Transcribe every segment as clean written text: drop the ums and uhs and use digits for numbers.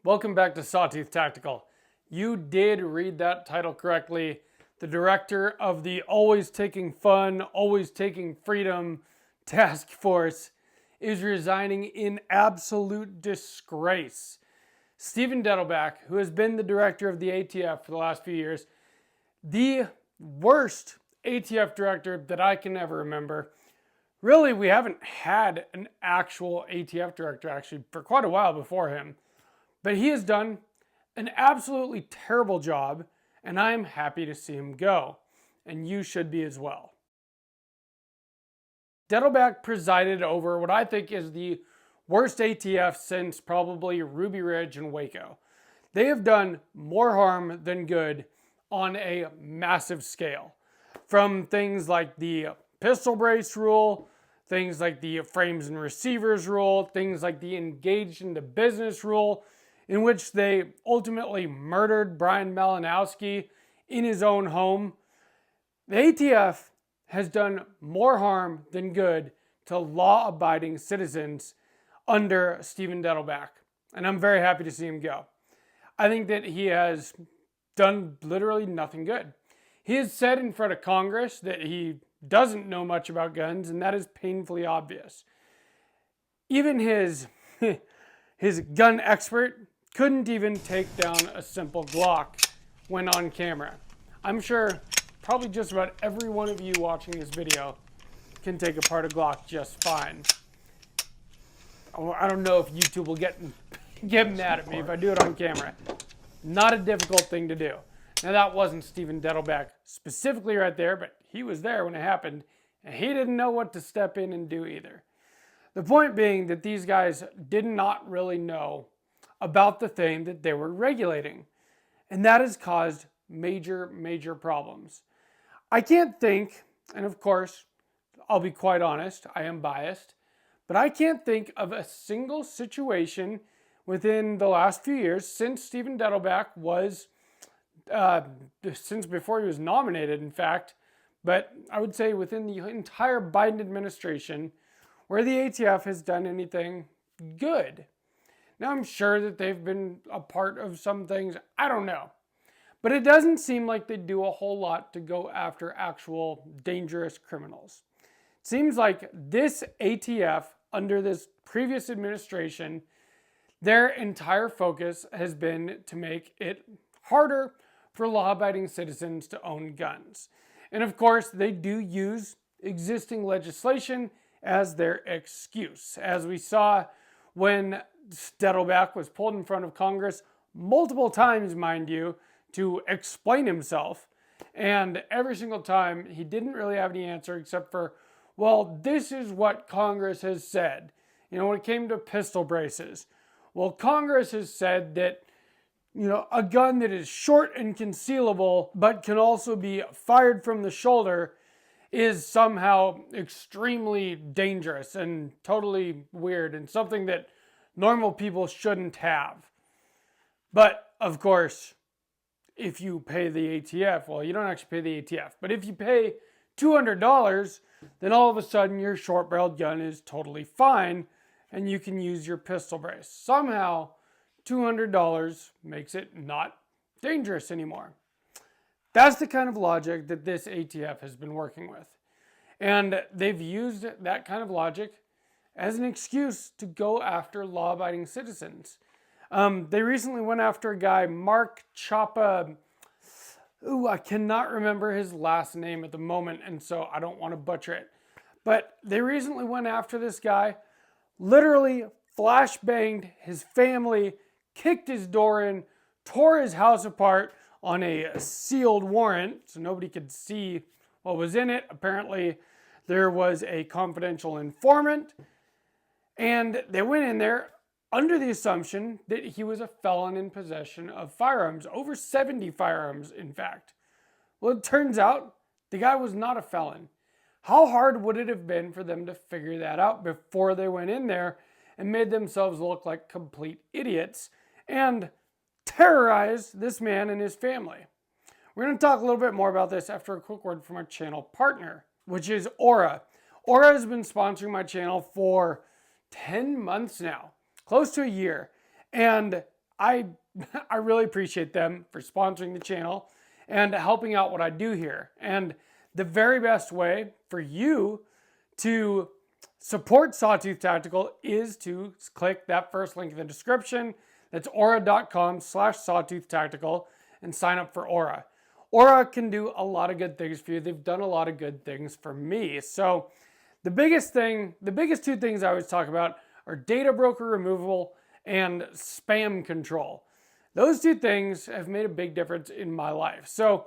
Welcome back to Sawtooth Tactical. You did read that title correctly. The director of the Always Taking Fun, Always Taking Freedom Task Force is resigning in absolute disgrace. Stephen Dettelbach, who has been the director of the ATF for the last few years, the worst ATF director that I can ever remember. Really, we haven't had an actual ATF director actually for quite a while before him. But he has done an absolutely terrible job, and I'm happy to see him go. And you should be as well. Dettelbach presided over what I think is the worst ATF since probably Ruby Ridge and Waco. They have done more harm than good on a massive scale. From things like the pistol brace rule, things like the frames and receivers rule, things like the engaged into business rule, in which they ultimately murdered Brian Malinowski in his own home. The ATF has done more harm than good to law-abiding citizens under Stephen Dettelbach, and I'm very happy to see him go. I think that he has done literally nothing good. He has said in front of Congress that he doesn't know much about guns, and that is painfully obvious. Even his gun expert couldn't even take down a simple Glock when on camera. I'm sure probably just about every one of you watching this video can take apart a Glock just fine. I don't know if YouTube will get mad at me if I do it on camera. Not a difficult thing to do. Now that wasn't Stephen Dettelbach specifically right there, but he was there when it happened, and he didn't know what to step in and do either. The point being that these guys did not really know about the thing that they were regulating. And that has caused major, major problems. I can't think, and of course, I'll be quite honest, I am biased, but I can't think of a single situation within the last few years since Stephen Dettelbach was, since before he was nominated, in fact, but I would say within the entire Biden administration, where the ATF has done anything good. Now, I'm sure that they've been a part of some things. I don't know. But it doesn't seem like they do a whole lot to go after actual dangerous criminals. It seems like this ATF, under this previous administration, their entire focus has been to make it harder for law-abiding citizens to own guns. And of course, they do use existing legislation as their excuse. As we saw when Dettelbach was pulled in front of Congress multiple times, mind you, to explain himself. And every single time, he didn't really have any answer except for, well, this is what Congress has said. You know, when it came to pistol braces, well, Congress has said that, you know, a gun that is short and concealable, but can also be fired from the shoulder is somehow extremely dangerous and totally weird and something that normal people shouldn't have. But, of course, if you pay the ATF, well, you don't actually pay the ATF, but if you pay $200, then all of a sudden your short-barreled gun is totally fine and you can use your pistol brace. Somehow, $200 makes it not dangerous anymore. That's the kind of logic that this ATF has been working with. And they've used that kind of logic as an excuse to go after law-abiding citizens. They recently went after a guy, Mark Chapa. I cannot remember his last name at the moment, and so I don't want to butcher it. But they recently went after this guy, literally flashbanged his family, kicked his door in, tore his house apart on a sealed warrant, so nobody could see what was in it. Apparently, there was a confidential informant. And they went in there under the assumption that he was a felon in possession of firearms, over 70 firearms, in fact. Well, it turns out the guy was not a felon. How hard would it have been for them to figure that out before they went in there and made themselves look like complete idiots and terrorize this man and his family? We're going to talk a little bit more about this after a quick word from our channel partner, which is Aura. Aura has been sponsoring my channel for 10 months now, close to a year. And I I really appreciate them for sponsoring the channel and helping out what I do here. And the very best way for you to support Sawtooth Tactical is to click that first link in the description. That's aura.com/Sawtooth Tactical and sign up for Aura. Aura can do a lot of good things for you. They've done a lot of good things for me. So the biggest two things I always talk about are data broker removal and spam control. Those two things have made a big difference in my life. So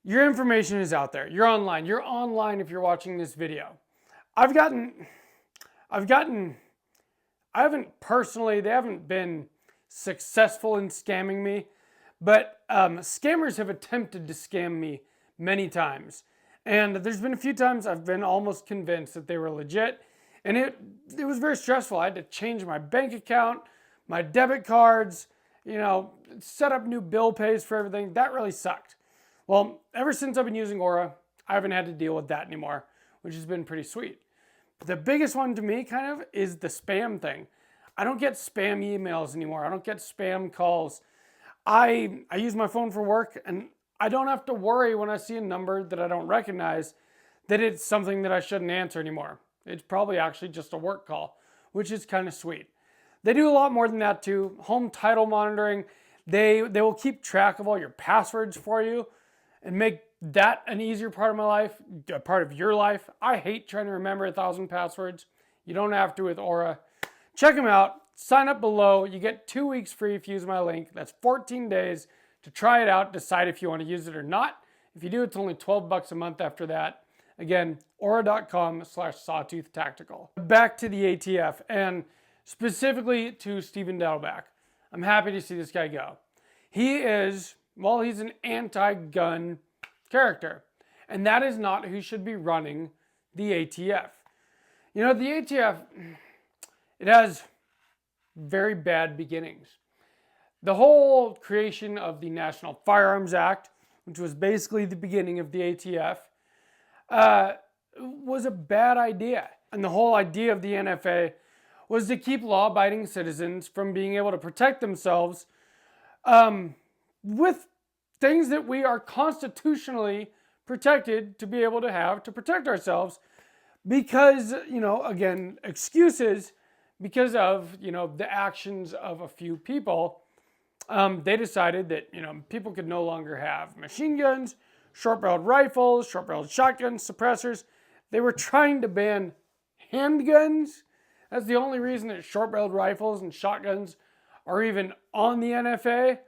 your information is out there. You're online. You're online if you're watching this video. I haven't been successful in scamming me, but scammers have attempted to scam me many times. And there's been a few times I've been almost convinced that they were legit. And it was very stressful. I had to change my bank account, my debit cards, set up new bill pays for everything. That really sucked. Well, ever since I've been using Aura, I haven't had to deal with that anymore, which has been pretty sweet. But the biggest one to me kind of is the spam thing. I don't get spam emails anymore. I don't get spam calls. I use my phone for work, and I don't have to worry when I see a number that I don't recognize that it's something that I shouldn't answer anymore. It's probably actually just a work call, which is kind of sweet. They do a lot more than that too. Home title monitoring. They will keep track of all your passwords for you and make that an easier part of my life, a part of your life. I hate trying to remember 1,000 passwords. You don't have to with Aura. Check them out. Sign up below. You get 2 weeks free if you use my link. That's 14 days to try it out. Decide if you want to use it or not. If you do, it's only $12 a month after that. Again, aura.com/Sawtooth Tactical. Back to the ATF and specifically to Stephen Dettelbach. I'm happy to see this guy go. He's an anti-gun character. And that is not who should be running the ATF. The ATF, it has very bad beginnings. The whole creation of the National Firearms Act, which was basically the beginning of the ATF, was a bad idea. And the whole idea of the NFA was to keep law-abiding citizens from being able to protect themselves with things that we are constitutionally protected to be able to have to protect ourselves because, again, excuses because of, the actions of a few people. They decided that, people could no longer have machine guns, short-barreled rifles, short-barreled shotguns, suppressors. They were trying to ban handguns. That's the only reason that short-barreled rifles and shotguns are even on the NFA.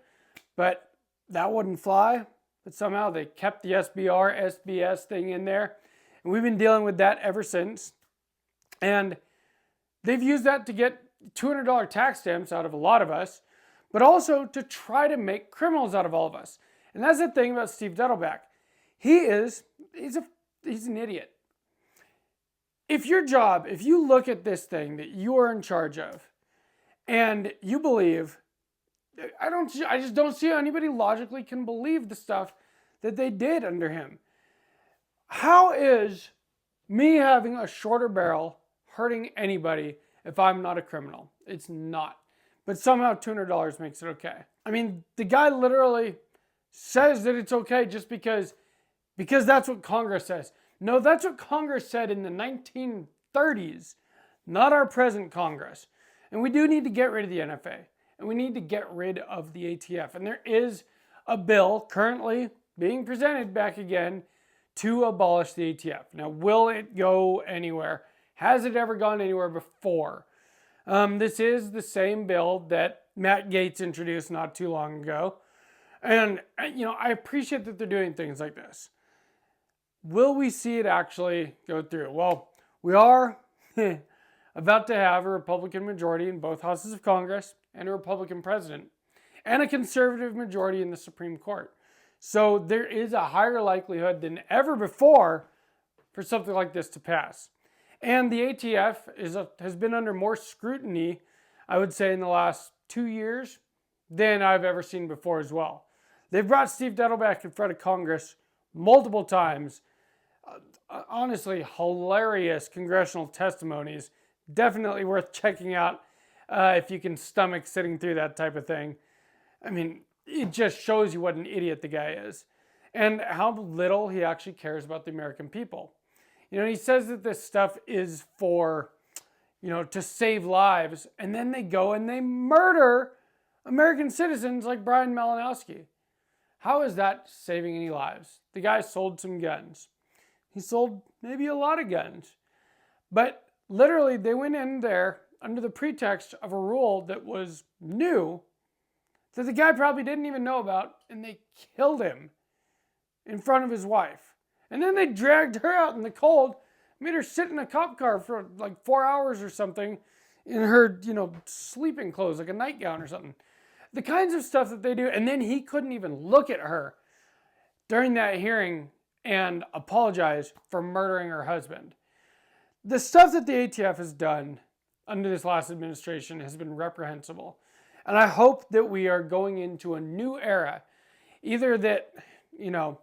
But that wouldn't fly. But somehow they kept the SBR, SBS thing in there. And we've been dealing with that ever since. And they've used that to get $200 tax stamps out of a lot of us, but also to try to make criminals out of all of us. And that's the thing about Steve Dettelbach. He's an idiot. If you look at this thing that you are in charge of, and you believe, I just don't see how anybody logically can believe the stuff that they did under him. How is me having a shorter barrel hurting anybody if I'm not a criminal? It's not. But somehow $200 makes it okay. I mean, the guy literally says that it's okay just because that's what Congress says. No, that's what Congress said in the 1930s, not our present Congress. And we do need to get rid of the NFA. And we need to get rid of the ATF. And there is a bill currently being presented back again to abolish the ATF. Now, will it go anywhere? Has it ever gone anywhere before? This is the same bill that Matt Gaetz introduced not too long ago. And, I appreciate that they're doing things like this. Will we see it actually go through? Well, we are about to have a Republican majority in both houses of Congress and a Republican president and a conservative majority in the Supreme Court. So there is a higher likelihood than ever before for something like this to pass. And the ATF has been under more scrutiny, I would say, in the last 2 years than I've ever seen before as well. They've brought Steve Dettelbach in front of Congress multiple times. Honestly, hilarious congressional testimonies. Definitely worth checking out. if you can stomach sitting through that type of thing. I mean, it just shows you what an idiot the guy is and how little he actually cares about the American people. You know, he says that this stuff is for, you know, to save lives, and then they go and they murder American citizens like Brian Malinowski. How is that saving any lives? The guy sold some guns. He sold maybe a lot of guns. But literally, they went in there under the pretext of a rule that was new that the guy probably didn't even know about, and they killed him in front of his wife. And then they dragged her out in the cold, made her sit in a cop car for like 4 hours or something in her, you know, sleeping clothes, like a nightgown or something. The kinds of stuff that they do. And then he couldn't even look at her during that hearing and apologize for murdering her husband. The stuff that the ATF has done under this last administration has been reprehensible. And I hope that we are going into a new era. Either that, you know,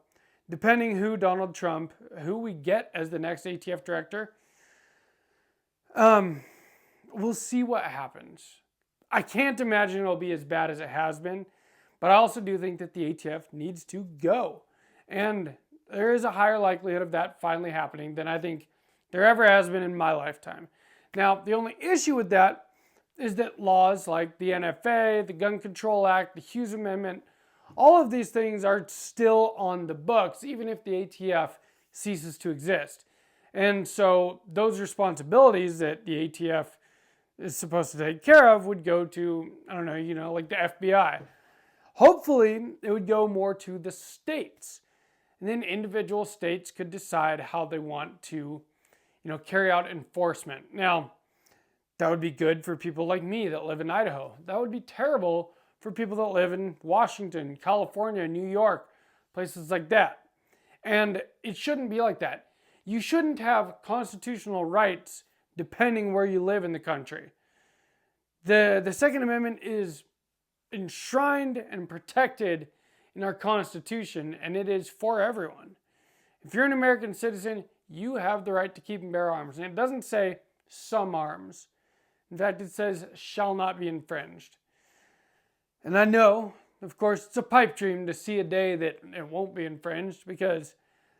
depending who Donald Trump, who we get as the next ATF director, we'll see what happens. I can't imagine it'll be as bad as it has been, but I also do think that the ATF needs to go. And there is a higher likelihood of that finally happening than I think there ever has been in my lifetime. Now, the only issue with that is that laws like the NFA, the Gun Control Act, the Hughes Amendment, all of these things are still on the books, even if the ATF ceases to exist. And so those responsibilities that the ATF is supposed to take care of would go to, I don't know, you know, like the FBI. Hopefully, it would go more to the states. And then individual states could decide how they want to, you know, carry out enforcement. Now, that would be good for people like me that live in Idaho. That would be terrible for people that live in Washington, California, New York, places like that. And it shouldn't be like that. You shouldn't have constitutional rights depending where you live in the country. The Second Amendment is enshrined and protected in our Constitution, and it is for everyone. If you're an American citizen, you have the right to keep and bear arms. And it doesn't say some arms. In fact, it says shall not be infringed. And I know, of course, it's a pipe dream to see a day that it won't be infringed, because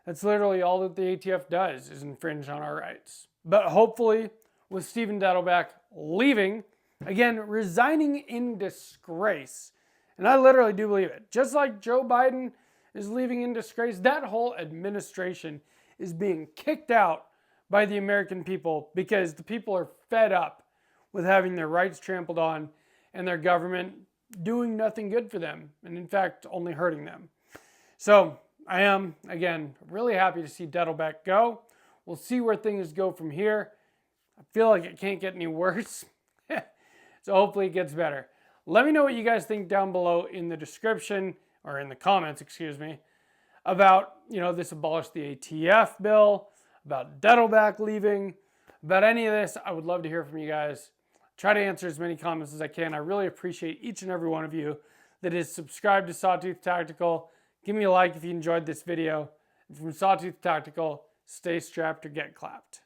that's literally all that the ATF does is infringe on our rights. But hopefully, with Stephen Dettelbach leaving, again, resigning in disgrace, and I literally do believe it, just like Joe Biden is leaving in disgrace, that whole administration is being kicked out by the American people because the people are fed up with having their rights trampled on and their government doing nothing good for them, and in fact, only hurting them. So I am, again, really happy to see Dettelbach go. We'll see where things go from here. I feel like it can't get any worse. So hopefully it gets better. Let me know what you guys think down below in the description, or in the comments, excuse me, about, you know, this Abolish the ATF bill, about Dettelbach leaving, about any of this. I would love to hear from you guys. Try to answer as many comments as I can. I really appreciate each and every one of you that is subscribed to Sawtooth Tactical. Give me a like if you enjoyed this video. And from Sawtooth Tactical, stay strapped or get clapped.